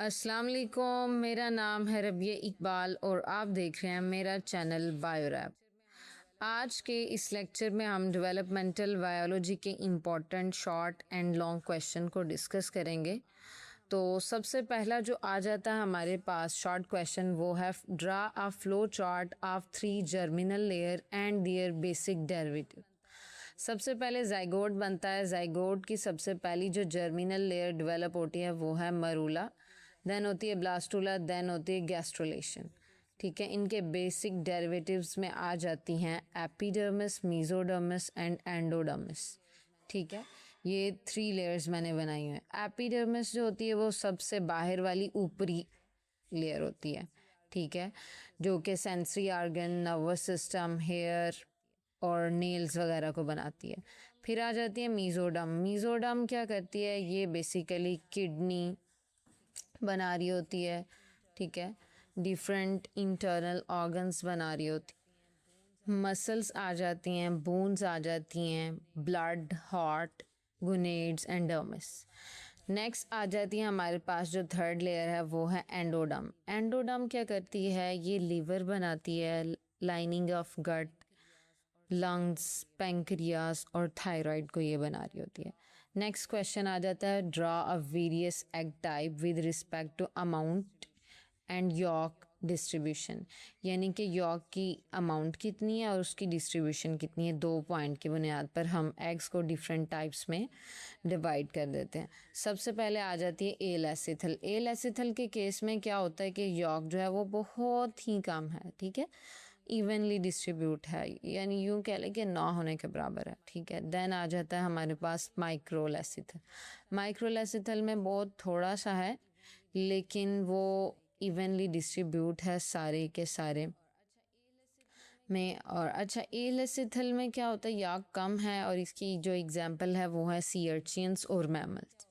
अस्सलाम वालेकुम, मेरा नाम है रबिया इकबाल और आप देख रहे हैं मेरा चैनल बायोरैप। आज के इस लेक्चर में हम डेवलपमेंटल बायोलॉजी के important short and long question को डिस्कस करेंगे। तो सबसे पहला जो आ जाता है हमारे पास शॉर्ट क्वेश्चन वो है draw a flow chart of 3 germinal layer and their basic derivative. सबसे पहले जाइगोट बनता है। जाइगोट की सबसे पहली जो जर्मिनल लेयर डेवलप होती है वो है मरूला, देन होती है ब्लास्टूला, देन होती है गैस्ट्रोलेशन। ठीक है, इनके बेसिक डेरिवेटिव्स में आ जाती हैं एपिडर्मिस, मीजोडर्मिस एंड एंडोडर्मिस। ठीक है, ये 3 लेयर्स मैंने बनाई हुई हैं। एपिडर्मिस जो होती है वो सबसे बाहर वाली ऊपरी लेयर होती है। ठीक है, जो कि sensory organ, nervous system, hair और नेल्स वगैरह को बनाती है। फिर आ जाती है मीजोडम। मीजोडम क्या करती है, ये बेसिकली किडनी बना रही होती है। ठीक है, डिफरेंट इंटरनल ऑर्गन्स बना रही होती, मसल्स आ जाती हैं, बोन्स आ जाती हैं, blood, heart, gonads and dermis. Next आ जाती है हमारे पास जो थर्ड लेयर है वो है एंडोडम। एंडोडम क्या करती है, ये लीवर बनाती है, lining of gut, lungs, pancreas और थायराइड को ये बना रही होती है। नेक्स्ट क्वेश्चन आ जाता है draw a various egg type with respect to amount and yolk distribution, यानी कि यॉर्क की अमाउंट कितनी है और उसकी डिस्ट्रीब्यूशन कितनी है। 2 पॉइंट की बुनियाद पर हम एग्स को डिफरेंट टाइप्स में डिवाइड कर देते हैं। सबसे पहले आ जाती है ए लेसिथल। ए लेसिथल के केस में क्या होता है कि यॉर्क जो है वो बहुत ही कम है। ठीक है, इवनली डिस्ट्रीब्यूट है, यानी यूँ कह लें कि ना होने के बराबर है। ठीक है, देन आ जाता है हमारे पास माइक्रोलेसिथल। माइक्रोलेसिथल में बहुत थोड़ा सा है लेकिन वो इवनली डिस्ट्रीब्यूट है सारे के सारे में। और अच्छा, ए लेसिथल में क्या होता है, याक कम है और इसकी जो एग्जांपल है वो है सी अर्चियंस और मैमल्स।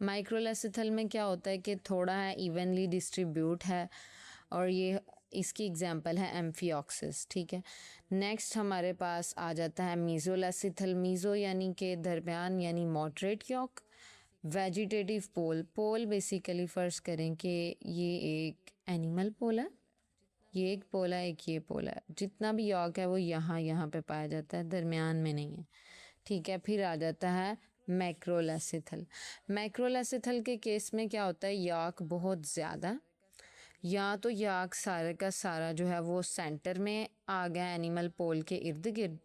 माइक्रोलेसिथल में क्या होता है कि थोड़ा है, इवनली डिस्ट्रीब्यूट है और ये इसकी एग्जांपल है एम्फिऑक्सिस। ठीक है, नेक्स्ट हमारे पास आ जाता है मीजोलेसिथल। मीजो यानी कि दरमियान, यानी मॉडरेट यॉक। वेजिटेटिव पोल। पोल बेसिकली फ़र्ज़ करें कि ये एक एनिमल पोल है, ये एक पोल है, एक ये पोल है। जितना भी यॉक है वो यहाँ पे पाया जाता है, दरमियान में नहीं है। ठीक है, फिर आ जाता है मैक्रोलेसिथल। मैक्रोलेसिथल के केस में क्या होता है, याक बहुत ज़्यादा, या तो याक सारे का सारा जो है वो सेंटर में आ गया एनिमल पोल के इर्द गिर्द,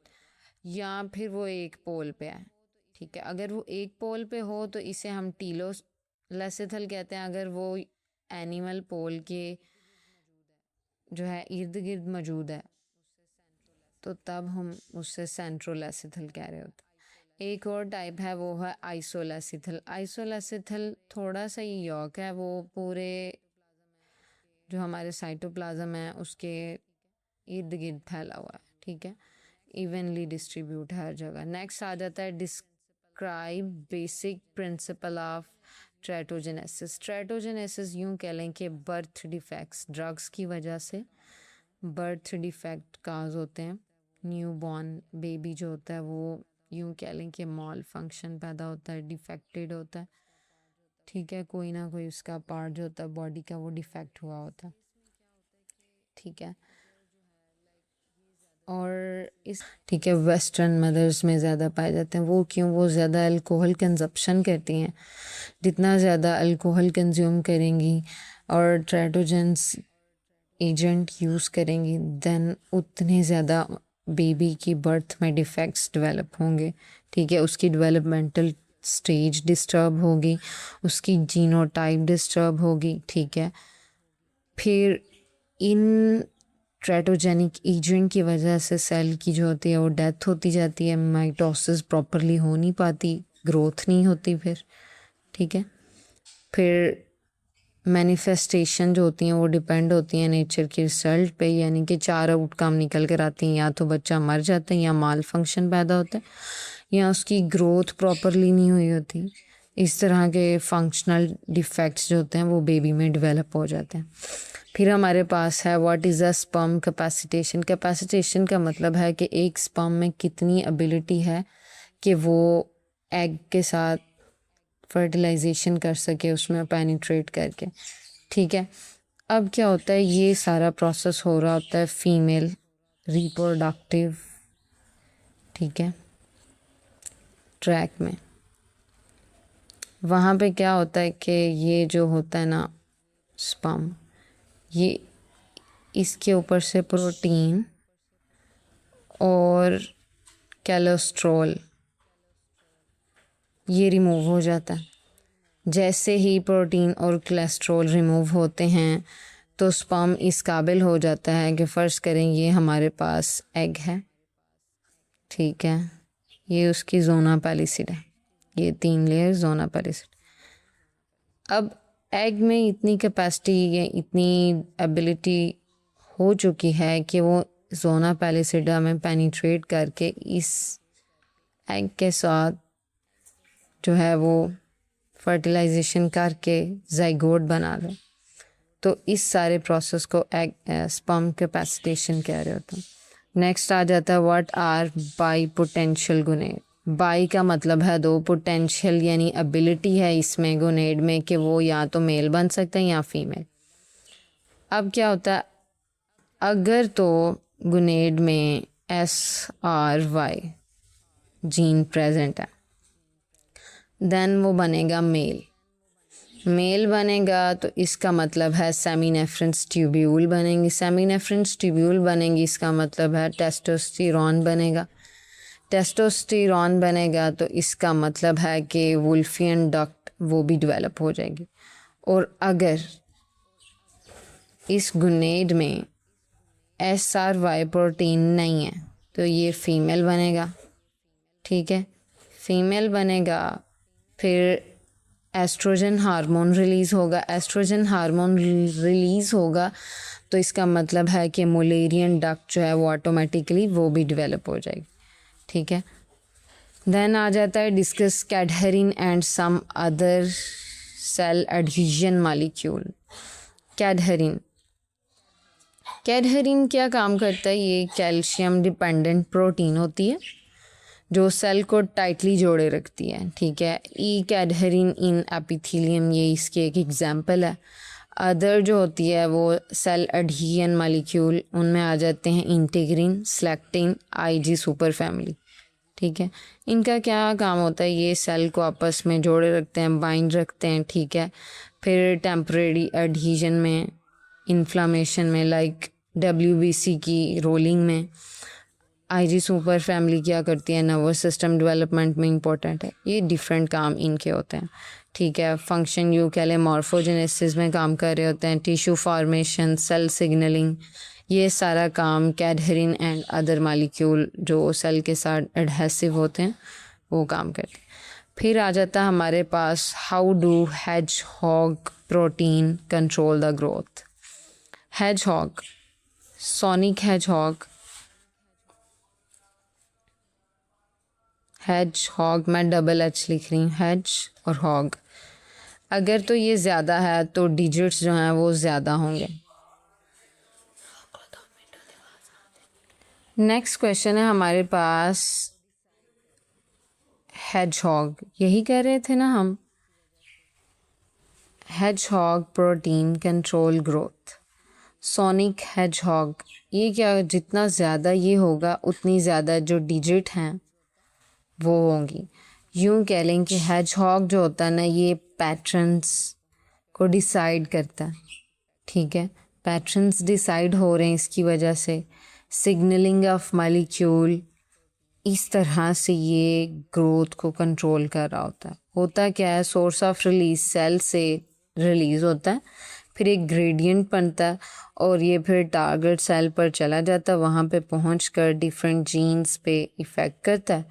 या फिर वो एक पोल पे है। ठीक है, अगर वो एक पोल पे हो तो इसे हम टीलो लेसिथल कहते हैं। अगर वो एनिमल पोल के जो है इर्द गिर्द मौजूद है तो तब हम उससे सेंट्रोलेसिथल कह रहे होते हैं। एक और टाइप है वो है आइसोलेसिथल। आइसोलेसिथल थोड़ा सा ही यॉक है, वो पूरे जो हमारे साइटोप्लाज्म है उसके इर्द गिर्द फैला हुआ है। ठीक है, इवनली डिस्ट्रीब्यूट हर जगह। नेक्स्ट आ जाता है डिस्क्राइब बेसिक प्रिंसिपल ऑफ ट्रेटोजेनेसिस। ट्रेटोजेनेसिस यूँ कह लें कि बर्थ डिफेक्ट्स, ड्रग्स की वजह से बर्थ डिफेक्ट काज होते हैं। न्यू बॉर्न बेबी जो होता है वो यूँ कह लें कि मॉल फंक्शन पैदा होता है, डिफेक्टेड होता है। ठीक है, कोई ना कोई उसका पार्ट जो होता है बॉडी का वो डिफेक्ट हुआ होता है। ठीक है, और इस ठीक है, वेस्टर्न मदर्स में ज़्यादा पाए जाते हैं। वो क्यों, वो ज़्यादा अल्कोहल कंजप्शन करती हैं। जितना ज़्यादा अल्कोहल कंज्यूम करेंगी और ट्रेटोजेंस एजेंट यूज़ करेंगी देन उतने ज़्यादा बेबी की बर्थ में डिफेक्ट्स डेवलप होंगे। ठीक है, उसकी डेवलपमेंटल स्टेज डिस्टर्ब होगी, उसकी जीनोटाइप डिस्टर्ब होगी। ठीक है, फिर इन ट्रेटोजेनिक एजेंट की वजह से सेल की जो होती है वो डेथ होती जाती है, माइटोसिस प्रॉपरली हो नहीं पाती, ग्रोथ नहीं होती फिर। ठीक है, फिर मैनिफेस्टेशन जो होती हैं वो डिपेंड होती हैं नेचर के रिजल्ट पे, यानी कि 4 आउटकम निकल कर आती हैं, या तो बच्चा मर जाता है, या माल फंक्शन पैदा होता है, या उसकी ग्रोथ प्रॉपरली नहीं हुई होती। इस तरह के फंक्शनल डिफेक्ट्स जो होते हैं वो बेबी में डेवलप हो जाते हैं। फिर हमारे पास है what is a sperm capacitation. Capacitation का मतलब है कि एक स्पर्म में कितनी एबिलिटी है कि वो एग के साथ फर्टिलाइजेशन कर सके उसमें पेनिट्रेट करके, ठीक है। अब क्या होता है, ये सारा प्रोसेस हो रहा होता है फीमेल रिप्रोडक्टिव, ठीक है, ट्रैक में। वहाँ पे क्या होता है कि ये जो होता है ना स्पर्म, ये इसके ऊपर से प्रोटीन और कोलेस्ट्रॉल ये रिमूव हो जाता है। जैसे ही प्रोटीन और कोलेस्ट्रॉल रिमूव होते हैं तो स्पर्म इस काबिल हो जाता है कि फ़र्ज़ करें ये हमारे पास एग है, ठीक है, ये उसकी ज़ोना पैलिसिड है, ये 3 लेयर ज़ोना पैलिसिड। अब एग में इतनी कैपेसिटी या इतनी एबिलिटी हो चुकी है कि वो ज़ोना पैलिसिडा में पेनिट्रेट करके इस एग के साथ जो है वो फर्टिलाइजेशन करके ज़ाइगोट बना दे। तो इस सारे प्रोसेस को एग स्पर्म कैपेसिटेशन कह रहे होते हैं। नेक्स्ट आ जाता है what are bipotential gonad. Bi का मतलब है 2, पोटेंशियल यानी एबिलिटी है इसमें गोनेड में कि वो या तो मेल बन सकते हैं या फीमेल। अब क्या होता है, अगर तो गोनेड में SRY जीन प्रेजेंट है देन वो बनेगा मेल। मेल बनेगा तो इसका मतलब है सेमिनेफ्रेंस ट्यूब्यूल बनेंगी। सेमिनेफ्रेंस ट्यूब्यूल बनेंगी इसका मतलब है टेस्टोस्टेरोन बनेगा। टेस्टोस्टेरोन बनेगा तो इसका मतलब है कि वुल्फियन डक्ट वो भी डेवलप हो जाएगी। और अगर इस गुनेड में SRY प्रोटीन नहीं है तो ये फीमेल बनेगा, ठीक है, फीमेल बनेगा। फिर एस्ट्रोजन हार्मोन रिलीज़ होगा। एस्ट्रोजन हार्मोन रिलीज़ होगा तो इसका मतलब है कि मुलेरियन डक्ट जो है वो ऑटोमेटिकली वो भी डेवलप हो जाएगी, ठीक है। देन आ जाता है discuss cadherin and some other cell adhesion molecule. Cadherin, cadherin क्या काम करता है, ये कैल्शियम डिपेंडेंट प्रोटीन होती है जो सेल को टाइटली जोड़े रखती है, ठीक है। ई कैडहेरिन इन एपिथेलियम ये इसके एक एग्जांपल है। अदर जो होती है वो सेल एडहेजन मॉलिक्यूल, उनमें आ जाते हैं integrin, selectin, IG super family, ठीक है। इनका क्या काम होता है, ये सेल को आपस में जोड़े रखते हैं, बाइंड रखते हैं, ठीक है। फिर टेम्परेरी एडहेजन में, इन्फ्लामेशन में लाइक WBC की रोलिंग में। IG सुपर फैमिली क्या करती है, नर्वस सिस्टम डेवलपमेंट में इंपॉर्टेंट है। ये डिफरेंट काम इनके होते हैं, ठीक है। फंक्शन यू कह लें मॉर्फोजेनेसिस में काम कर रहे होते हैं, टिश्यू फॉर्मेशन, सेल सिग्नलिंग, ये सारा काम कैडहेरिन एंड अदर मॉलिक्यूल जो सेल के साथ एडहेसिव होते हैं वो काम करते हैं। फिर आ जाता है हमारे पास how do hedgehog protein control the growth. Hedgehog, sonic hedgehog, hedgehog मैं डबल H लिख रही हूँ, हेज और हॉग। अगर तो ये ज़्यादा है तो डिजिट्स जो हैं वो ज़्यादा होंगे। नेक्स्ट क्वेश्चन है हमारे पास हेजहॉग, यही कह रहे थे ना हम, hedgehog protein control growth. Sonic hedgehog, ये क्या, जितना ज़्यादा ये होगा उतनी ज़्यादा जो डिजिट हैं वो होंगी। यूँ कह लें कि हेजहॉग जो होता है ना ये पैटर्न्स को डिसाइड करता है, ठीक है। पैटर्न्स डिसाइड हो रहे हैं इसकी वजह से, सिग्नलिंग ऑफ मॉलिक्यूल, इस तरह से ये ग्रोथ को कंट्रोल कर रहा होता है। होता क्या है, सोर्स ऑफ रिलीज सेल से रिलीज़ होता है, फिर एक ग्रेडियंट बनता है और ये फिर टारगेट सेल पर चला जाता है, वहाँ पे पहुँचकर डिफरेंट जीन्स पे इफ़ेक्ट करता है,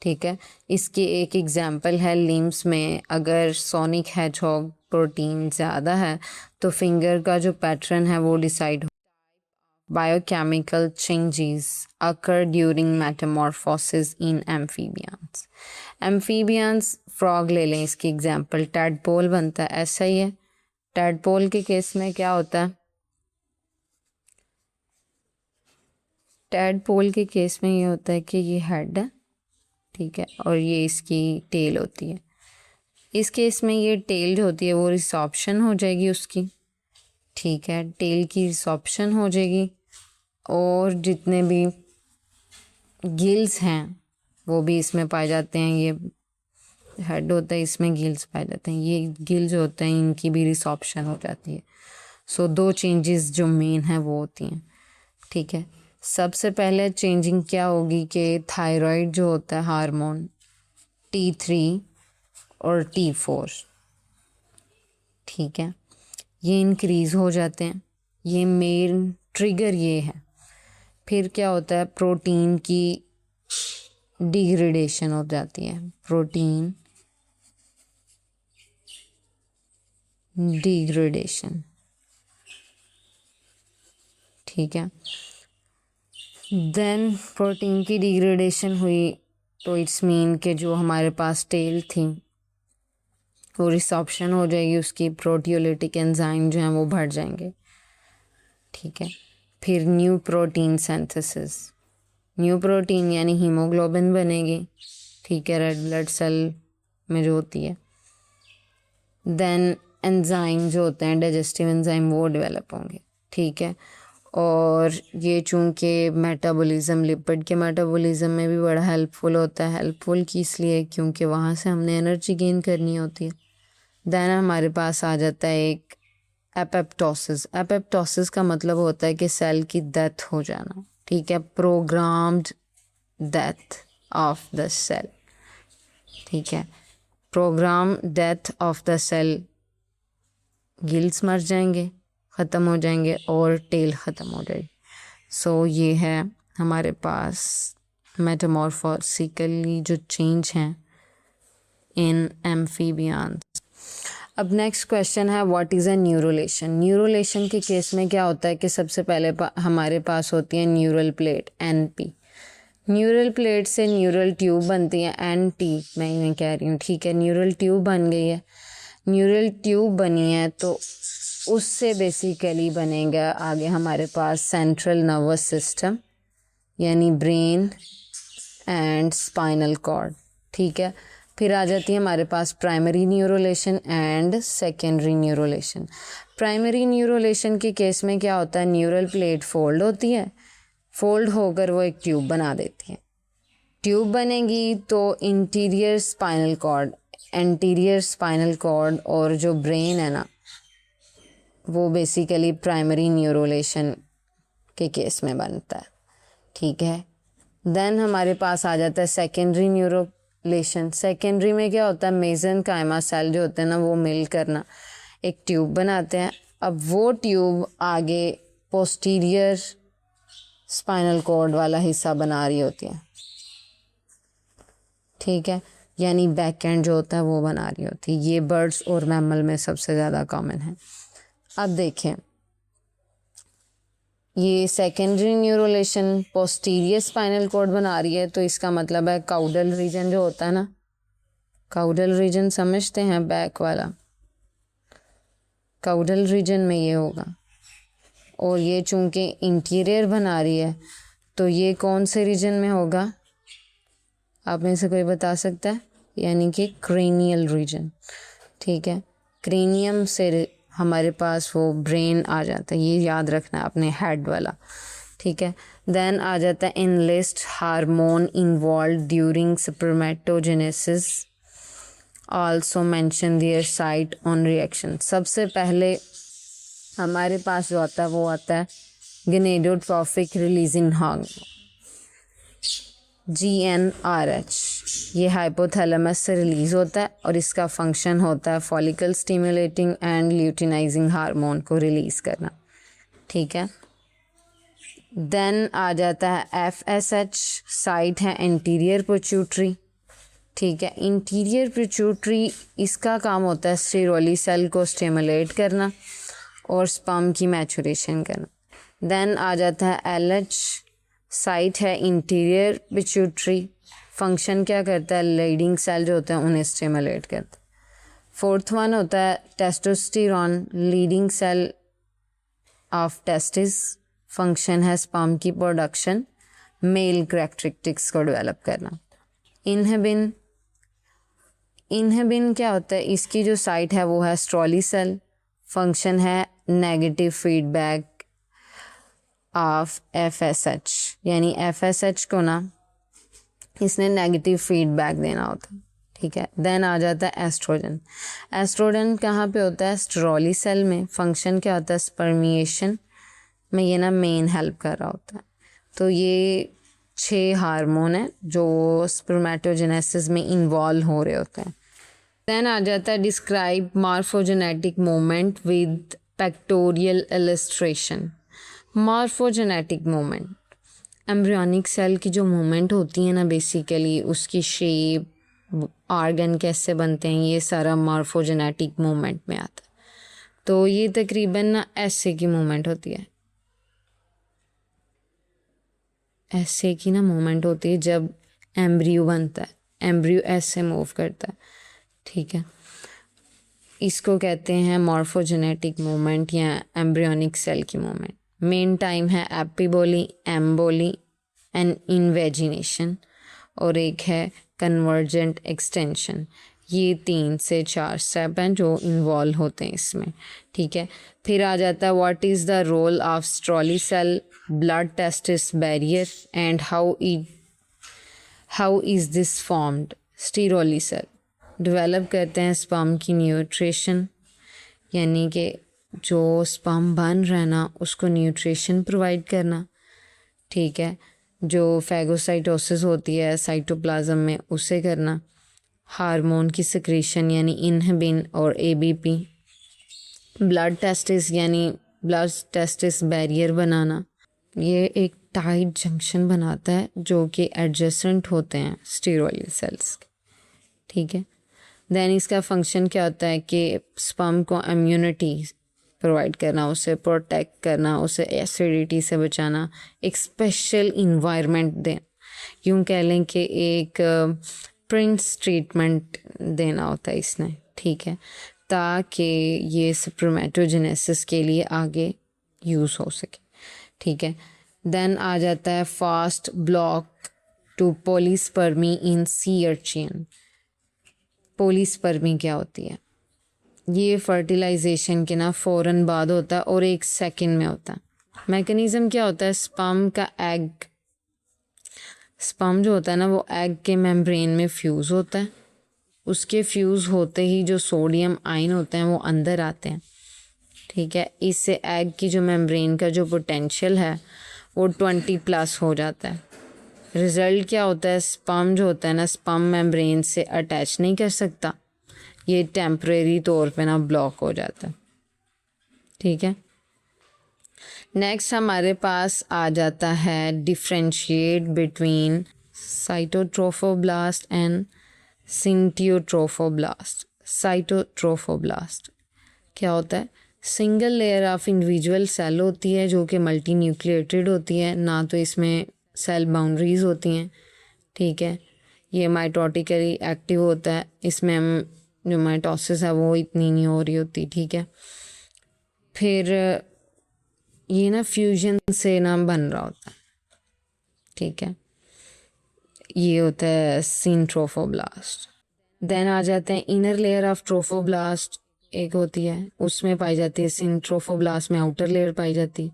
ठीक है। इसकी एक एग्जांपल है लिम्स में, अगर सोनिक हेजहॉग प्रोटीन ज़्यादा है तो फिंगर का जो पैटर्न है वो डिसाइड हो। Biochemical changes occur during metamorphosis in amphibians. Amphibians frog ले लें इसकी एग्जांपल, टैडपोल बनता है, ऐसा ही है। टैडपोल के केस में क्या होता है, टैडपोल के केस में ये होता है कि ये हेड है, ठीक है, और ये इसकी टेल होती है। इस केस में ये टेल जो होती है वो रिसॉर्प्शन हो जाएगी उसकी, ठीक है, टेल की रिसॉर्प्शन हो जाएगी और जितने भी गिल्स हैं वो भी इसमें पाए जाते हैं। ये हेड होता है, इसमें गिल्स पाए जाते हैं, ये गिल्स होते हैं, इनकी भी रिसॉर्प्शन हो जाती है। सो दो चेंजेस जो मेन हैं वो होती हैं, ठीक है। सबसे पहले चेंजिंग क्या होगी कि थायराइड जो होता है हार्मोन T3 और T4, ठीक है, ये इंक्रीज हो जाते हैं, ये मेन ट्रिगर ये है। फिर क्या होता है, प्रोटीन की डिग्रेडेशन हो जाती है, प्रोटीन डिग्रेडेशन, ठीक है। देन प्रोटीन की डिग्रेडेशन हुई तो इट्स मीन के जो हमारे पास टेल थी वो रिसॉर्प्शन हो जाएगी, उसकी प्रोटियोलिटिक एंजाइम जो हैं वो बढ़ जाएंगे, ठीक है। फिर new protein synthesis, new protein यानी हीमोग्लोबिन बनेगी, ठीक है, रेड ब्लड सेल में जो होती है। देन एंजाइम जो होते हैं डाइजेस्टिव एंजाइम वो डेवलप होंगे, ठीक है। और ये चूँकि मेटाबॉलिज्म लिपिड के मेटाबॉलिज्म में भी बड़ा हेल्पफुल होता है। हेल्पफुल किस लिए, क्योंकि वहाँ से हमने एनर्जी गेन करनी होती है। देन हमारे पास आ जाता है एक एपेप्टोसिस। एपेप्टोसिस का मतलब होता है कि सेल की डेथ हो जाना, ठीक है, programmed death of the cell, ठीक है, program death of the cell. Gills मर जाएंगे, ख़त्म हो जाएंगे और टेल ख़त्म हो जाएगी। सो ये है हमारे पास मेटामॉर्फोसिकली जो चेंज हैं इन एम्फीबियंस। अब नेक्स्ट क्वेश्चन है व्हाट इज़ अ न्यूरोलेशन। न्यूरोलेशन के केस में क्या होता है कि सबसे पहले हमारे पास होती है neural plate NP। Neural plate से न्यूरल ट्यूब बनती है NT, मैं कह रही हूँ, ठीक है। न्यूरल ट्यूब बन गई है, न्यूरल ट्यूब बनी है तो उससे बेसिकली बनेगा आगे हमारे पास सेंट्रल नर्वस सिस्टम यानी ब्रेन एंड स्पाइनल कॉर्ड, ठीक है। फिर आ जाती है हमारे पास प्राइमरी न्यूरोलेशन एंड सेकेंडरी न्यूरोलेशन। प्राइमरी न्यूरोलेशन के केस में क्या होता है, न्यूरल प्लेट फोल्ड होती है, फोल्ड होकर वो एक ट्यूब बना देती है। ट्यूब बनेगी तो interior spinal cord, anterior spinal cord और जो ब्रेन है ना वो बेसिकली प्राइमरी न्यूरोलेशन के केस में बनता है, ठीक है। देन हमारे पास आ जाता है सेकेंडरी न्यूरोलेशन। सेकेंडरी में क्या होता है, मेसेनकाइमा सेल जो होते हैं ना वो मिल करना एक ट्यूब बनाते हैं। अब वो ट्यूब आगे पोस्टीरियर स्पाइनल कॉर्ड वाला हिस्सा बना रही होती है, ठीक है, यानी बैक एंड जो होता है वो बना रही होती है। ये बर्ड्स और मैमल में सबसे ज़्यादा कॉमन है। अब देखें, ये सेकेंडरी न्यूरोलेशन पोस्टीरियर स्पाइनल कॉर्ड बना रही है तो इसका मतलब है काउडल रीजन जो होता है ना, काउडल रीजन समझते हैं, बैक वाला काउडल रीजन में ये होगा। और ये चूँकि इंटीरियर बना रही है तो ये कौन से रीजन में होगा, आप में से कोई बता सकता है, यानी कि क्रेनियल रीजन, ठीक है। क्रेनियम से हमारे पास वो ब्रेन आ जाता है, ये याद रखना है अपने हेड वाला, ठीक है। देन आ जाता है enlist hormone involve during spermatogenesis also mention their site on reaction. सबसे पहले हमारे पास जो आता है वो आता है गनेडोट्रोफिक रिलीजिंग हार्मोन GnRH। ये हाइपोथैलेमस से रिलीज़ होता है और इसका फंक्शन होता है follicle stimulating and luteinizing hormone को रिलीज़ करना, ठीक है। देन आ जाता है FSH, साइट है इंटीरियर पिट्यूटरी, ठीक है। इंटीरियर पिट्यूटरी इसका काम होता है स्टिरोली सेल को स्टिमुलेट करना और स्पर्म की मैचुरेशन करना। देन आ जाता है LH, साइट है इंटीरियर पिट्यूटरी, फंक्शन क्या करता है, लीडिंग सेल जो होते हैं उन्हें स्टिमुलेट करता है। फोर्थ वन होता है testosterone, leading cell of testis, function है स्पर्म की प्रोडक्शन, मेल कैरेक्टरिस्टिक्स को डेवलप करना। इनहिबिन इनहिबिन क्या होता है, इसकी जो साइट है वो है स्ट्रॉली सेल, फंक्शन है नेगेटिव फीडबैक ऑफ FSH, यानी FSH को ना इसने नेगेटिव फीडबैक देना होता है, ठीक है। देन आ जाता है एस्ट्रोजन। एस्ट्रोजन कहाँ पे होता है, स्ट्रॉली सेल में, फंक्शन क्या होता है, स्पर्मिएशन में ये ना मेन हेल्प कर रहा होता है। तो ये 6 हार्मोन है जो स्पर्मेटोजेनेसिस में इन्वॉल्व हो रहे होते हैं। देन आ जाता है describe morphogenetic movement with pictorial illustration. Morphogenetic movement, embryonic cell की जो मूवमेंट होती है ना, बेसिकली उसकी शेप, ऑर्गन कैसे बनते हैं, ये सारा मॉर्फोजेनेटिक मूवमेंट में आता है। तो ये तकरीबन ना ऐसे की मूवमेंट होती है, ऐसे की ना मूवमेंट होती है जब एम्ब्रियो बनता है, एम्ब्रियो ऐसे मूव करता है, ठीक है। इसको कहते हैं मॉर्फोजेनेटिक मूवमेंट या एम्ब्रियोनिक सेल की मूवमेंट। मेन टाइम है एपिबोली, एम्बोली एंड इन्वेजिनेशन, और एक है कन्वर्जेंट एक्सटेंशन। ये 3 से 4 स्टेप हैं जो इन्वॉल्व होते हैं इसमें, ठीक है। फिर आ जाता है what is the role of Sertoli cell, blood testis barrier and how is this formed. Sertoli cell develop करते हैं स्पर्म की न्यूट्रिशन, यानी कि जो स्पर्म बन रहा है ना उसको न्यूट्रिशन प्रोवाइड करना, ठीक है। जो फैगोसाइटोसिस होती है साइटोप्लाज्म में उसे करना, हार्मोन की सिक्रीशन यानी इनहिबिन और ABP, ब्लड टेस्टिस यानी ब्लड टेस्टिस बैरियर बनाना। ये एक टाइट जंक्शन बनाता है जो कि एडजेसेंट होते हैं स्टीरोयल सेल्स, ठीक है। देन इसका फंक्शन क्या होता है कि स्पर्म को इम्यूनिटी प्रोवाइड करना, उसे प्रोटेक्ट करना, उसे एसिडिटी से बचाना, एक स्पेशल इन्वायरमेंट दें, यूँ कह लें कि एक प्रिंस ट्रीटमेंट देना होता है इसने, ठीक है, ताकि ये स्पर्मेटोजेनेसिस के लिए आगे यूज़ हो सके, ठीक है। देन आ जाता है fast block to polyspermy in sea urchin. Polyspermy क्या होती है, ये फर्टिलाइजेशन के ना फ़ौरन बाद होता है और 1 सेकंड में होता है। मैकेनिज़्म क्या होता है, स्पर्म का एग, स्पर्म जो होता है ना वो एग के मेम्ब्रेन में फ्यूज़ होता है, उसके फ्यूज़ होते ही जो सोडियम आयन होते हैं वो अंदर आते हैं, ठीक है। इससे एग की जो मेम्ब्रेन का जो पोटेंशियल है वो 20+ हो जाता है। रिज़ल्ट क्या होता है, स्पर्म जो होता है ना स्पर्म मेम्ब्रेन से अटैच नहीं कर सकता, ये टेम्परेरी तौर पे ना ब्लॉक हो जाता है, ठीक है। नेक्स्ट हमारे पास आ जाता है differentiate between cytotrophoblast and syncytiotrophoblast. Cytotrophoblast क्या होता है, single layer of individual cell होती है जो कि मल्टी न्यूक्लिएटेड होती है, ना तो इसमें सेल बाउंड्रीज होती हैं, ठीक है। ये माइटोटिकली एक्टिव होता है, इसमें जो माइटोसिस है वो इतनी नहीं हो रही होती, ठीक है। फिर ये ना फ्यूजन से ना बन रहा होता है, ठीक है। ये होता है सिंट्रोफोब्लास्ट। देन आ जाते हैं इनर लेयर ऑफ ट्रोफोब्लास्ट, एक होती है उसमें पाई जाती है, सिंट्रोफोब्लास्ट में आउटर लेयर पाई जाती है,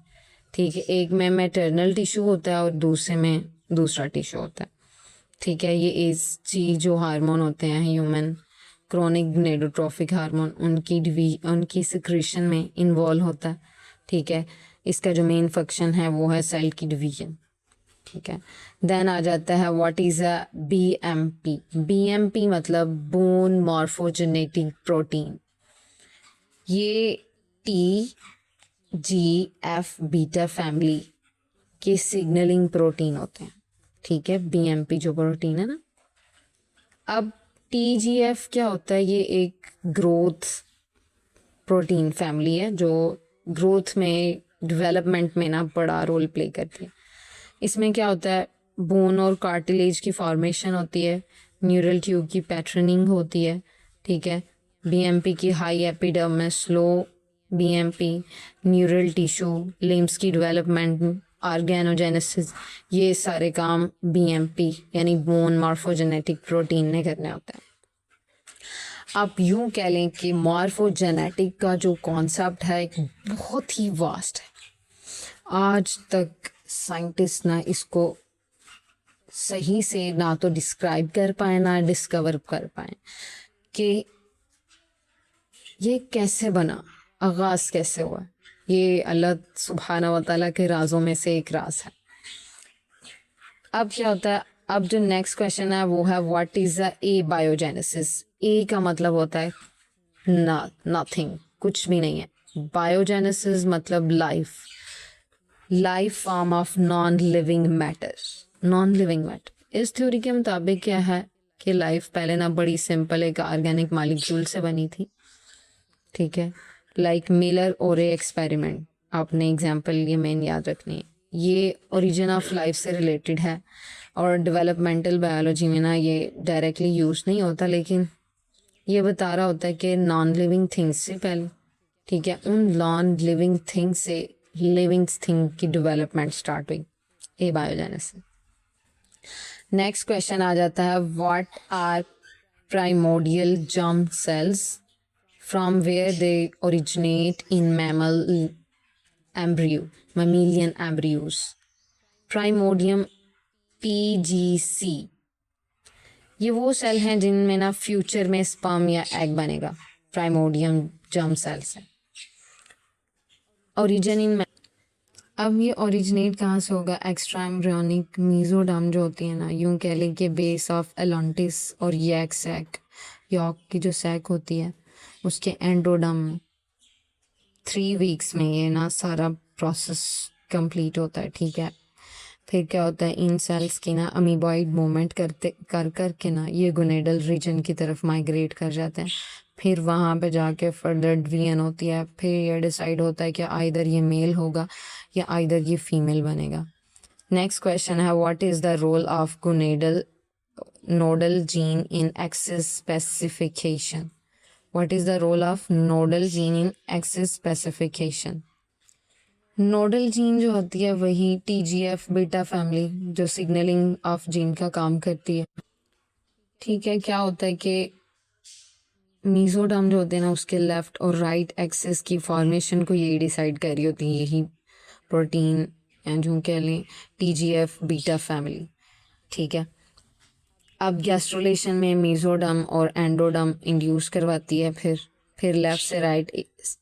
ठीक है। एक में मैटरनल टिश्यू होता है और दूसरे में दूसरा टिश्यू होता है, ठीक है। ये एच जो हार्मोन होते हैं ह्यूमन क्रोनिक gonadotrophic हार्मोन, उनकी सिक्रीशन में इन्वॉल्व होता है, ठीक है। इसका जो मेन फंक्शन है वो है सेल की डिवीजन, ठीक है। देन आ जाता है what is a BMP। BMP मतलब बोन मॉर्फोजेनेटिक प्रोटीन। ये TGF बीटा फैमिली के सिग्नलिंग प्रोटीन होते हैं, ठीक है। BMP जो प्रोटीन है ना, अब TGF क्या होता है, ये एक ग्रोथ प्रोटीन फैमिली है जो ग्रोथ में डेवलपमेंट में ना बड़ा रोल प्ले करती है। इसमें क्या होता है, बोन और कार्टिलेज की फॉर्मेशन होती है, न्यूरल ट्यूब की पैटर्निंग होती है, ठीक है। BMP की हाई एपिडर्मिस, लो BMP, न्यूरल टिश्यू, लिम्स की डेवलपमेंट, ऑर्गेनोजेनेसिस, ये सारे काम BMP यानी बोन मॉर्फोजेनेटिक प्रोटीन ने करने होता है। आप यूं कह लें कि मॉर्फोजेनेटिक का जो कॉन्सेप्ट है एक बहुत ही वास्ट है। आज तक साइंटिस्ट ना इसको सही से ना तो डिस्क्राइब कर पाए ना डिस्कवर कर पाए कि ये कैसे बना, आगाज कैसे हुआ। ये अल्लाह सुब्हाना व तआला के राजों में से एक राज है। अब क्या होता है, अब जो नेक्स्ट क्वेश्चन है वो है what is the abiogenesis. A का मतलब होता है ना, नथिंग, कुछ भी नहीं है। बायोजेनेसिस मतलब life, life form of non living matter. Non living matter इस थ्योरी के मुताबिक क्या है कि लाइफ पहले ना बड़ी सिंपल एक ऑर्गेनिक मॉलिक्यूल से बनी थी, ठीक है। लाइक मिलर ओरे एक्सपेरिमेंट, आपने एग्जाम्पल ये मेन याद रखनी है। ये ओरिजिन ऑफ लाइफ से रिलेटेड है और डेवलपमेंटल बायोलॉजी में ना ये डायरेक्टली यूज नहीं होता, लेकिन ये बता रहा होता है कि नॉन लिविंग थिंग्स से पहले, ठीक है, उन नॉन लिविंग थिंग से लिविंग थिंग की डेवलपमेंट स्टार्ट हुई, ये बायोजेनेसिस। नेक्स्ट क्वेश्चन आ जाता है what are primordial germ cells from where they originate in mammalian embryos. Primordium PGC, ये वो सेल हैं जिनमें ना फ्यूचर में स्पर्म या एग बनेगा। प्राइमोडियम जर्म सेल्स है। ओरिजिन इन, अब ये ओरिजिनेट कहाँ से होगा, एक्स्ट्रा एम्ब्रियोनिक मीजोडर्म जो होती है ना, यूं कह लें कि बेस ऑफ एलोंटिस और यैक सैक, यॉक की जो सैक होती है उसके एंडोडम 3 वीक्स में ये ना सारा प्रोसेस कंप्लीट होता है, ठीक है। फिर क्या होता है, इन सेल्स की ना अमीबॉइड मूवमेंट कर के ना ये गोनेडल रीजन की तरफ माइग्रेट कर जाते हैं। फिर वहाँ पे जाके फर्दर डिवीजन होती है। फिर ये डिसाइड होता है कि आइदर ये मेल होगा या आइदर ये फीमेल बनेगा। नेक्स्ट क्वेश्चन है what is the role of gonadal nodal gene in sex specification. What is the role of nodal gene in axis specification? Nodal gene जो होती है वही TGF बीटा फैमिली जो सिग्नलिंग ऑफ जीन का काम करती है, ठीक है। क्या होता है कि मीजोडर्म जो होते हैं ना उसके लेफ्ट और राइट एक्सिस की फॉर्मेशन को यही डिसाइड कर रही होती है, यही प्रोटीन या जो कह लें TGF बीटा फैमिली, ठीक है। अब गैस्ट्रोलेशन में मीजोडर्म और एंडोडर्म इंड्यूस करवाती है, फिर लेफ़्ट से राइट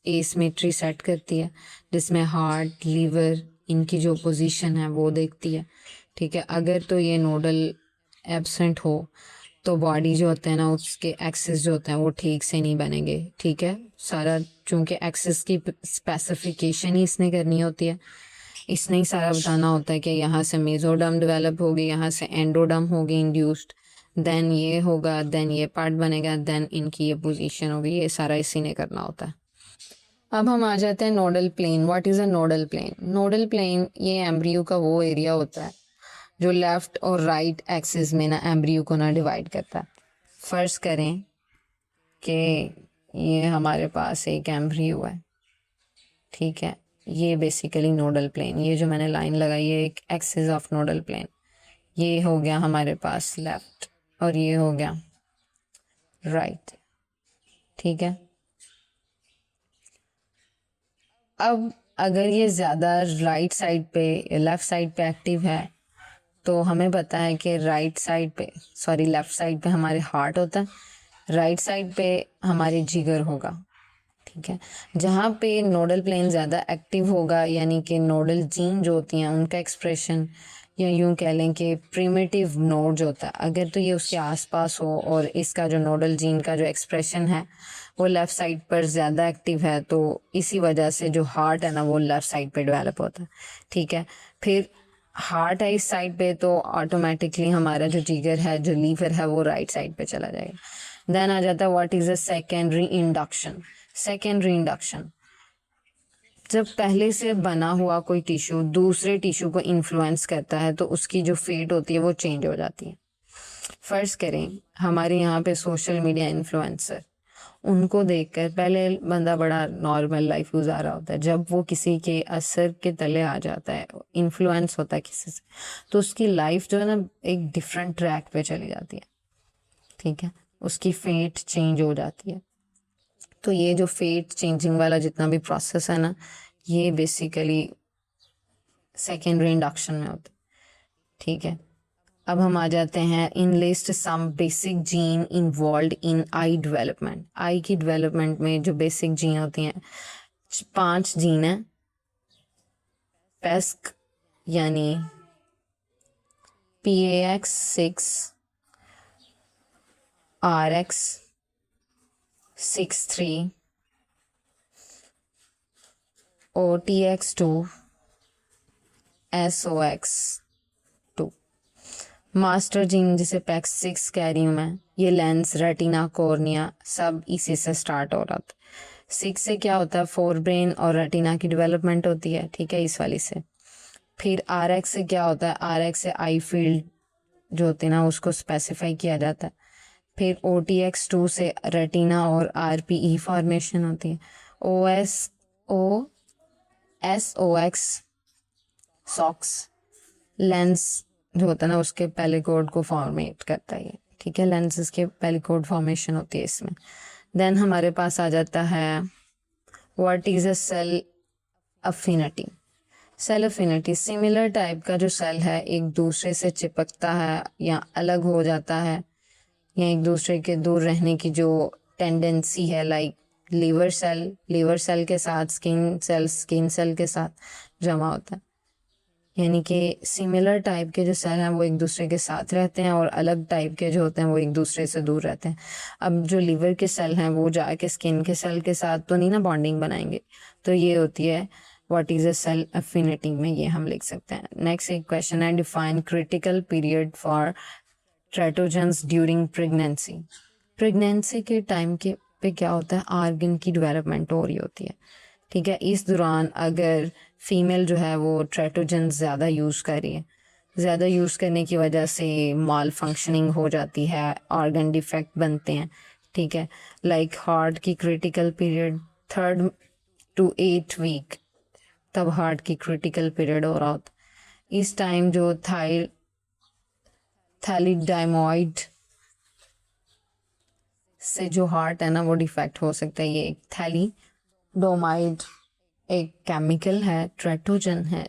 एसिमेट्री सेट करती है जिसमें हार्ट लीवर इनकी जो पोजीशन है वो देखती है, ठीक है। अगर तो ये नोडल एब्सेंट हो तो बॉडी जो होता है ना उसके एक्सिस जो होते हैं वो ठीक से नहीं बनेंगे, ठीक है। सारा चूँकि एक्सिस की स्पेसिफिकेशन ही इसने करनी होती है, इसने ही सारा बताना होता है कि यहाँ से मेजोडर्म डेवलप होगी, यहाँ से एंडोडर्म होगी इंड्यूस्ड, देन ये होगा, देन ये पार्ट बनेगा, देन इनकी ये पोजीशन होगी, ये सारा इसी ने करना होता है। अब हम आ जाते हैं nodal plane. What is a nodal plane? Nodal plane ये एम्ब्रियो का वो एरिया होता है जो लेफ़्ट और राइट एक्सिस में ना एम्ब्रियो को ना डिवाइड करता है। फर्ज करें कि ये हमारे पास एक एम्ब्रियो है, ठीक है। ये बेसिकली नोडल प्लेन, ये जो मैंने लाइन लगाई है एक एक्सिस ऑफ नोडल प्लेन, ये हो गया हमारे पास लेफ्ट और ये हो गया राइट, ठीक है। अब अगर ये ज़्यादा राइट साइड पे लेफ़्ट साइड पे एक्टिव है तो हमें पता है कि राइट साइड पे लेफ़्ट साइड पे हमारे हार्ट होता है, राइट साइड पे हमारे जिगर होगा, ठीक है। जहाँ पे नोडल प्लेन ज़्यादा एक्टिव होगा यानी कि नोडल जीन जो होती हैं उनका एक्सप्रेशन, या यूं कह लें कि प्रिमिटिव नोड जो होता है अगर तो ये उसके आसपास हो और इसका जो नोडल जीन का जो एक्सप्रेशन है वो लेफ़्ट साइड पर ज़्यादा एक्टिव है, तो इसी वजह से जो हार्ट है ना वो लेफ़्ट साइड पे डेवलप होता है, ठीक है। फिर हार्ट है इस साइड पे तो ऑटोमेटिकली हमारा जो जिगर है जो लीवर है वो राइट साइड पे चला जाएगा। देन आ जाता है what is a secondary induction. Secondary induction जब पहले से बना हुआ कोई टिश्यू दूसरे टिश्यू को इन्फ्लुएंस करता है तो उसकी जो फेट होती है वो चेंज हो जाती है। फर्ज करें हमारे यहाँ पे सोशल मीडिया इन्फ्लुएंसर, उनको देखकर पहले बंदा बड़ा नॉर्मल लाइफ गुजारा होता है, जब वो किसी के असर के तले आ जाता है, इन्फ्लुएंस होता है किसी से, तो उसकी लाइफ जो है ना एक डिफरेंट ट्रैक पे चली जाती है, ठीक है। उसकी फेट चेंज हो जाती है। तो ये जो फेट चेंजिंग वाला जितना भी प्रोसेस है ना, ये बेसिकली सेकेंडरी इंडक्शन में होता है। ठीक है, अब हम आ जाते हैं enlist some basic gene involve in eye development. Eye की डेवलपमेंट में जो बेसिक जीन होती हैं, 5 जीन है। पेस्क यानी PAX6, RX63, OTX2, SOX2। Master gene जिसे PAX6 कह रही हूँ मैं, ये लेंस, रेटिना, कॉर्निया सब इसी से स्टार्ट हो रहा था। 6 से क्या होता है, फोर ब्रेन और रेटिना की डेवलपमेंट होती है। ठीक है, इस वाली से। फिर RX से क्या होता है, RX से आई फील्ड जो होती है ना उसको स्पेसिफाई किया जाता है। फिर OTX2 से रेटिना और RPE फॉर्मेशन होती है। SOX सॉक्स लेंस जो होता है ना उसके पेलिकोड को फॉर्मेट करता है। ठीक है, लेंसेज के पेलिकोड फॉर्मेशन होती है इसमें। देन हमारे पास आ जाता है what is a cell affinity. Cell affinity similar type का जो सेल है एक दूसरे से चिपकता है या अलग हो जाता है या एक दूसरे के दूर रहने की जो टेंडेंसी है, लाइक लीवर सेल के साथ स्किन सेल के साथ जमा होता है। यानी कि सिमिलर टाइप के जो सेल हैं वो एक दूसरे के साथ रहते हैं और अलग टाइप के जो होते हैं वो एक दूसरे से दूर रहते हैं। अब जो लीवर के सेल हैं वो जाके स्किन के सेल के साथ तो नहीं ना बॉन्डिंग बनाएंगे, तो ये होती है what is a cell affinity में, ये हम लिख सकते हैं। नेक्स्ट एक क्वेश्चन है, define critical period for teratogens during pregnancy. Pregnancy के टाइम के पे क्या होता है, आर्गन की डेवलपमेंट हो रही होती है। ठीक है, इस दौरान अगर फीमेल जो है वो ट्रेटोजन ज़्यादा यूज़ कर रही है, ज़्यादा यूज़ करने की वजह से माल फंक्शनिंग हो जाती है, ऑर्गन डिफेक्ट बनते हैं। ठीक है, लाइक हार्ट की critical period 3rd to 8th week, तब हार्ट की क्रिटिकल पीरियड हो रहा होता। इस टाइम जो थैलिडाइमॉइड से जो हार्ट है ना वो डिफेक्ट हो सकता है। ये एक थैलिडोमाइड एक केमिकल है, ट्रेटोजन है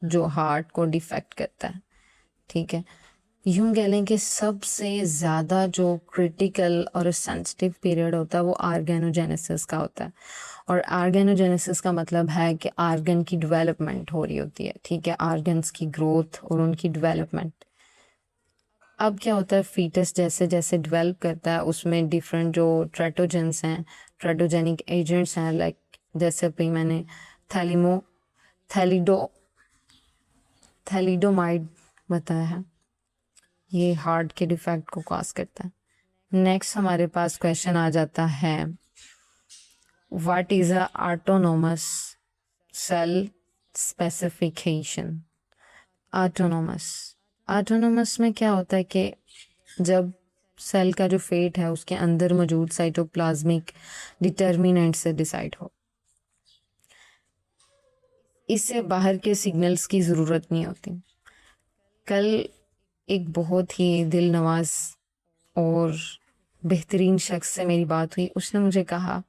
जो हार्ट को डिफेक्ट करता है। ठीक है, यूं कह लें कि सबसे ज़्यादा जो क्रिटिकल और सेंसिटिव पीरियड होता है वो ऑर्गेनोजेनेसिस का होता है। और ऑर्गेनोजेनेसिस का मतलब है कि आर्गन की डेवलपमेंट हो रही होती है। ठीक है, ऑर्गन्स की ग्रोथ और उनकी डेवलपमेंट। अब क्या होता है, फीटस जैसे जैसे डेवलप करता है उसमें डिफरेंट जो ट्रेटोजेंस हैं, ट्रेटोजेनिक एजेंट्स हैं, लाइक जैसे अभी मैंने थैलिडोमाइड बताया है, ये हार्ट के डिफेक्ट को कॉज करता है। नेक्स्ट हमारे पास क्वेश्चन आ जाता है, what is a autonomous cell specification. Autonomous में क्या होता है कि जब सेल का जो फेट है उसके अंदर मौजूद साइटोप्लाज्मिक डिटर्मिनेंट से डिसाइड हो, इससे बाहर के सिग्नल्स की ज़रूरत नहीं होती। कल एक बहुत ही दिल नवाज और बेहतरीन शख्स से मेरी बात हुई, उसने मुझे कहा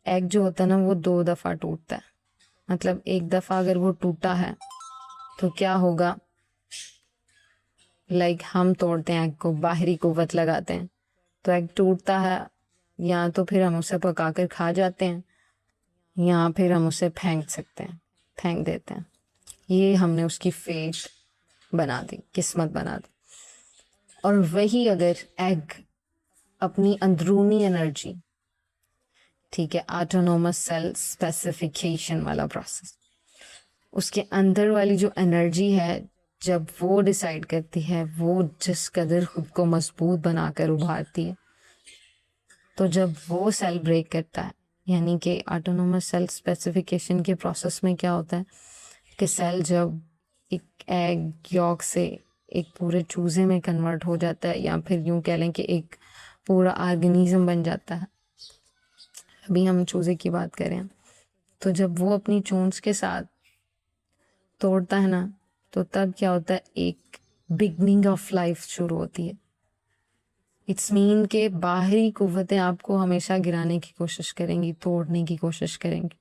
एग जो होता है ना वो 2 दफ़ा टूटता है। मतलब एक दफ़ा अगर वो टूटा है तो क्या होगा, लाइक हम तोड़ते हैं एग को, बाहरी कुव्वत लगाते हैं तो एग टूटता है, या तो फिर हम उसे पकाकर खा जाते हैं या फिर हम उसे फेंक देते हैं। ये हमने उसकी फेट बना दी, किस्मत बना दी। और वही अगर एग अपनी अंदरूनी एनर्जी, ठीक है, ऑटोनोमस सेल स्पेसिफिकेशन वाला प्रोसेस, उसके अंदर वाली जो एनर्जी है जब वो डिसाइड करती है वो जिस कदर खुद को मजबूत बनाकर उभारती है, तो जब वो सेल ब्रेक करता है, यानी कि ऑटोनोमस सेल स्पेसिफिकेशन के प्रोसेस में क्या होता है कि सेल जब एक एग यॉक से एक पूरे चूजे में कन्वर्ट हो जाता है, या फिर यूं कह लें कि एक पूरा ऑर्गेनिज्म बन जाता है, अभी हम चूजे की बात करें, तो जब वो अपनी चोंच के साथ तोड़ता है ना, तो तब क्या होता है, एक बिगनिंग ऑफ लाइफ शुरू होती है। इट्स मीन के बाहरी कुव्वतें आपको हमेशा गिराने की कोशिश करेंगी, तोड़ने की कोशिश करेंगी,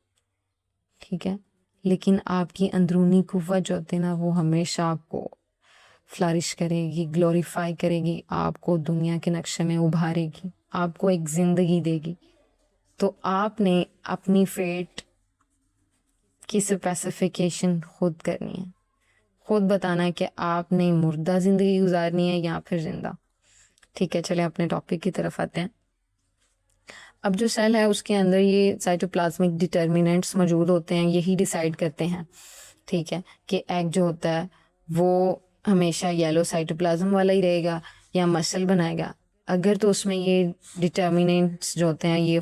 ठीक है, लेकिन आपकी अंदरूनी कुव्वत जो होती है ना, वो हमेशा आपको फ्लरिश करेगी, ग्लोरीफाई करेगी, आपको दुनिया के नक्शे में उभारेगी, आपको एक जिंदगी देगी। तो आपने अपनी फेट की स्पेसिफिकेशन खुद करनी है, खुद बताना है कि आपने मुर्दा जिंदगी गुजारनी है या फिर जिंदा। ठीक है, चले अपने टॉपिक की तरफ आते हैं। अब जो सेल है उसके अंदर ये साइटोप्लाज्मिक डिटर्मिनेंट्स मौजूद होते हैं, यही डिसाइड करते हैं, ठीक है, कि एग जो होता है वो हमेशा येलो साइटोप्लाज्म वाला ही रहेगा या मसल बनाएगा। अगर तो उसमें ये डिटर्मिनेंट्स जो होते हैं ये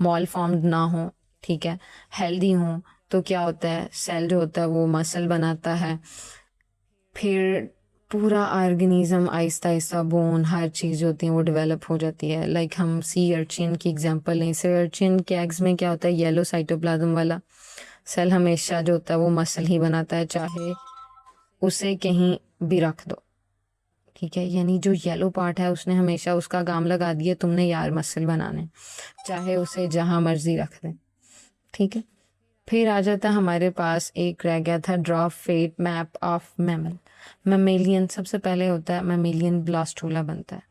मॉल फॉर्म्ड ना हो, ठीक है, हेल्दी हो, तो क्या होता है, सेल जो होता है वो मसल बनाता है, फिर पूरा ऑर्गेनिज्म आहिस्ता आहिस्ता बोन हर चीज़ जो होती है वो डेवलप हो जाती है। लाइक हम सी अर्चिन की एग्जांपल लें, सी अर्चिन के एग्स में क्या होता है, येलो साइटोप्लाज्म वाला सेल हमेशा जो होता है वो मसल ही बनाता है, चाहे उसे कहीं भी रख दो, ठीक है, यानी जो येलो पार्ट है उसने हमेशा उसका काम लगा दिया तुमने यार मसल बनाने, चाहे उसे जहाँ मर्जी रख दें, ठीक है। फिर आ जाता है हमारे पास एक रह गया था, draw fate map of mammal. Mammalian सबसे पहले होता है, मैमेलियन ब्लास्टूला बनता है,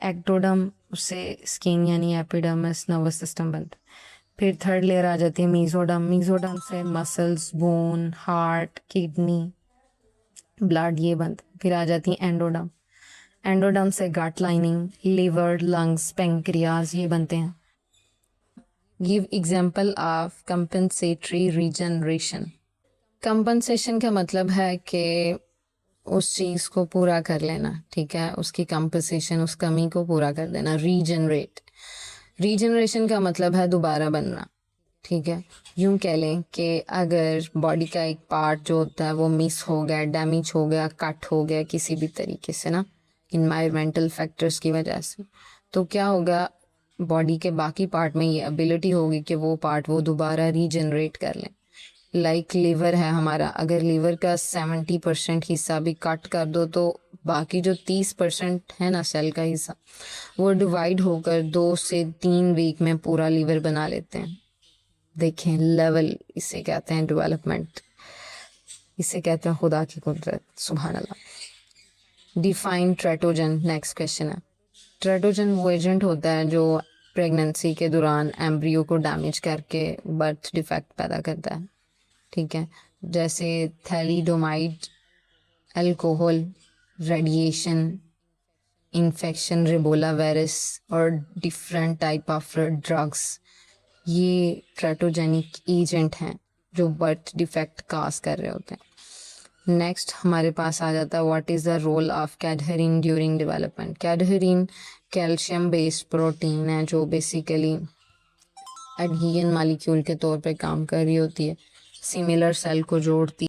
एक्टोडम उससे स्किन यानी एपिडर्मिस नर्वस सिस्टम बनता है। फिर थर्ड लेयर आ जाती है मीजोडम, मीजोडम से muscles, bone, heart, kidney, blood ये बनता है। फिर आ जाती है एंडोडम, एंडोडम से गट लाइनिंग, लिवर, लंग्स, पेंक्रियाज ये बनते हैं। Give example of compensatory regeneration. Compensation का मतलब है कि उस चीज़ को पूरा कर लेना, ठीक है, उसकी कंपनसेशन, उस कमी को पूरा कर देना। रीजनरेट, रीजनरेशन का मतलब है दोबारा बनना, ठीक है। यूं कह लें कि अगर बॉडी का एक पार्ट जो होता है वो मिस हो गया, डैमेज हो गया, कट हो गया किसी भी तरीके से ना, इन्वायरमेंटल फैक्टर्स की वजह से, तो क्या होगा, बॉडी के बाकी पार्ट में ये एबिलिटी होगी कि वो पार्ट वो दोबारा रीजनरेट कर लें। लाइक लीवर है हमारा, अगर लीवर का 70% हिस्सा भी कट कर दो तो बाकी जो 30% है ना सेल का हिस्सा, वो डिवाइड होकर 2 से 3 वीक में पूरा लीवर बना लेते हैं। देखें लेवल, इसे कहते हैं डेवलपमेंट, इसे कहते हैं खुदा की कुदरत, सुभान अल्लाह। डिफाइन ट्रेटोजन, नेक्स्ट क्वेश्चन है। ट्रेटोजन वो एजेंट होता है जो प्रेगनेंसी के दौरान एम्ब्रियो को डैमेज करके बर्थ डिफेक्ट पैदा करता है, ठीक है, जैसे thalidomide, alcohol, radiation, infection, rubella virus और डिफरेंट टाइप ऑफ ड्रग्स, ये ट्रेटोजेनिक एजेंट हैं जो बर्थ डिफेक्ट काज कर रहे होते हैं। नेक्स्ट हमारे पास आ जाता है what is the role of cadherin during development. Cadherin calcium based protein है जो बेसिकली एडहीजन मालिक्यूल के तौर पे काम कर रही होती है, सिमिलर सेल को जोड़ती,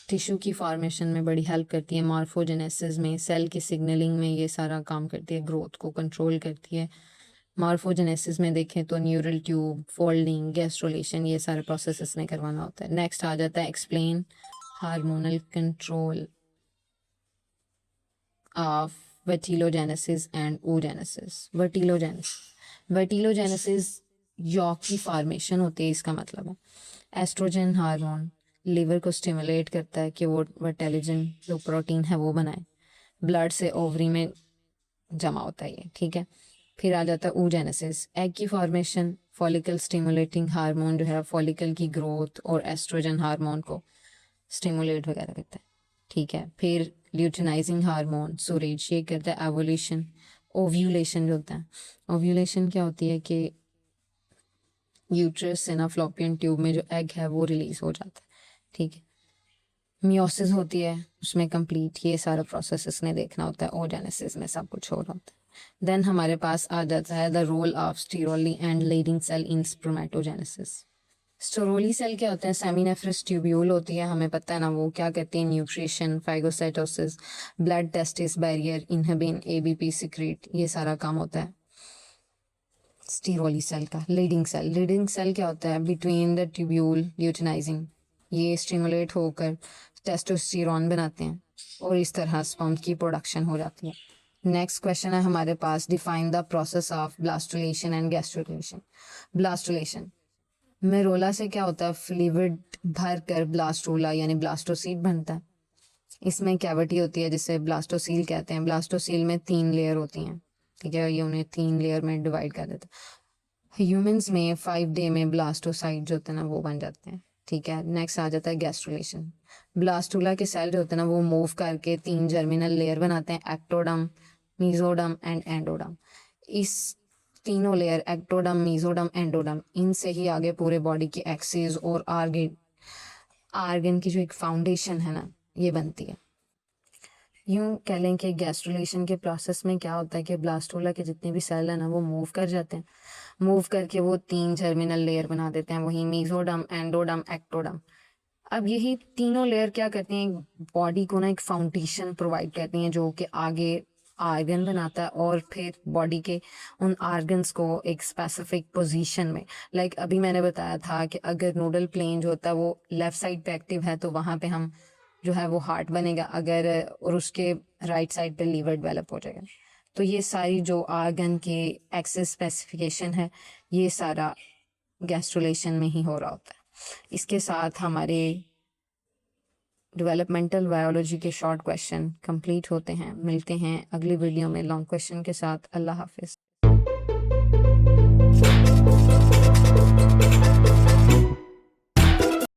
टिश्यू की फॉर्मेशन में बड़ी हेल्प करती है, मॉर्फोजेनेसिस में, सेल की सिग्नलिंग में ये सारा काम करती है, ग्रोथ को कंट्रोल करती है। मॉर्फोजेनेसिस में देखें तो न्यूरल ट्यूब, फोल्डिंग, गैस्ट्रोलेशन, ये सारे प्रोसेस इसने करवाना होता है। नेक्स्ट आ जाता है explain hormonal control of vitellogenesis and oogenesis। Vitellogenesis yolk की फॉर्मेशन होती है, इसका मतलब है एस्ट्रोजन हार्मोन लिवर को स्टिमुलेट करता है कि वो वर्टेलिजन जो प्रोटीन है वो बनाए, ब्लड से ओवरी में जमा होता है ये, ठीक है। फिर आ जाता है oogenesis, एग की फॉर्मेशन, फॉलिकल स्टिमुलेटिंग हार्मोन जो है फॉलिकल की ग्रोथ और एस्ट्रोजन हार्मोन को स्टिमुलेट वगैरह करता है, ठीक है। फिर ल्यूटिनाइजिंग हार्मोन सूरज ये करता है एवोल्यूशन। ओव्यूलेशन जो होता है, ओव्यूलेशन क्या होती है कि यूट्रस से ना फ्लोपियन ट्यूब में जो एग है वो रिलीज हो जाता है, ठीक है। मियोसिस होती है उसमें कंप्लीट, ये सारा प्रोसेस इसने देखना होता है, oogenesis में सब कुछ हो रहा होता है। देन हमारे पास आ जाता है the role of Sertoli and Leydig cell in spermatogenesis. Sertoli cell क्या होते हैं, सेमिनेफ्रस ट्यूब्यूल होती है, हमें पता है ना, वो क्या करती है, nutrition, phagocytosis, blood testis barrier, inhibin, ABP secrete, ये सारा काम होता है स्टीरोली सेल का। लीडिंग सेल क्या होता है, बिटवीन द ट्यूब्यूल ल्यूटिनाइजिंग, ये स्टिमुलेट होकर टेस्टोस्टेरोन बनाते हैं और इस तरह स्पर्म की प्रोडक्शन हो जाती है, नेक्स्ट क्वेश्चन है हमारे पास, define the process of blastulation and gastrulation. Blastulation, morula से क्या होता है, फ्लूइड भर कर ब्लास्टोला यानी ब्लास्टोसील बनता है। इसमें कैविटी होती है जिसे ब्लास्टोसील कहते हैं। ब्लास्टोसील में 3 लेयर होती हैं, ठीक है, ये उन्हें 3 लेयर में डिवाइड कर देते हैं। ह्यूमंस में 5 डे में ब्लास्टोसाइट जो होते हैं ना वो बन जाते हैं, ठीक है। नेक्स्ट आ जाता है गैस्ट्रुलेशन। ब्लास्टूला के सेल जो होते हैं ना वो मूव करके 3 जर्मिनल लेयर बनाते हैं, एक्टोडम, मीजोडम एंड एंडोडम। इस तीनों लेयर, एक्टोडम, मीजोडम, एंडोडम, इनसे ही आगे पूरे बॉडी की एक्सिस और आर्गन की जो एक फाउंडेशन है ना ये बनती है। यूं कह लें कि गैस्ट्रुलेशन के प्रोसेस में क्या होता है कि ब्लास्टोला के जितने भी सेल है ना वो मूव कर जाते हैं, मूव करके वो 3 जर्मिनल लेयर बना देते हैं, वही मीजोडम, एंडोडम, एक्टोडम। अब यही तीनों लेयर क्या करती हैं, बॉडी को ना एक फाउंडेशन प्रोवाइड करती हैं जो कि आगे आर्गन बनाता है और फिर बॉडी के उन आर्गन्स को एक स्पेसिफिक पोजीशन में, लाइक अभी मैंने बताया था कि अगर नोडल प्लेन जो होता है वो लेफ्ट साइड पे एक्टिव है तो वहाँ पे हम जो है वो हार्ट बनेगा, अगर और उसके राइट साइड पे लीवर डेवलप हो जाएगा। तो ये सारी जो आर्गन के एक्सेस स्पेसिफिकेशन है ये सारा गैस्ट्रुलेशन में ही हो रहा होता है। इसके साथ हमारे डेवलपमेंटल बायोलॉजी के शॉर्ट क्वेश्चन कंप्लीट होते हैं। मिलते हैं अगली वीडियो में लॉन्ग क्वेश्चन के साथ। अल्लाह हाफिज़।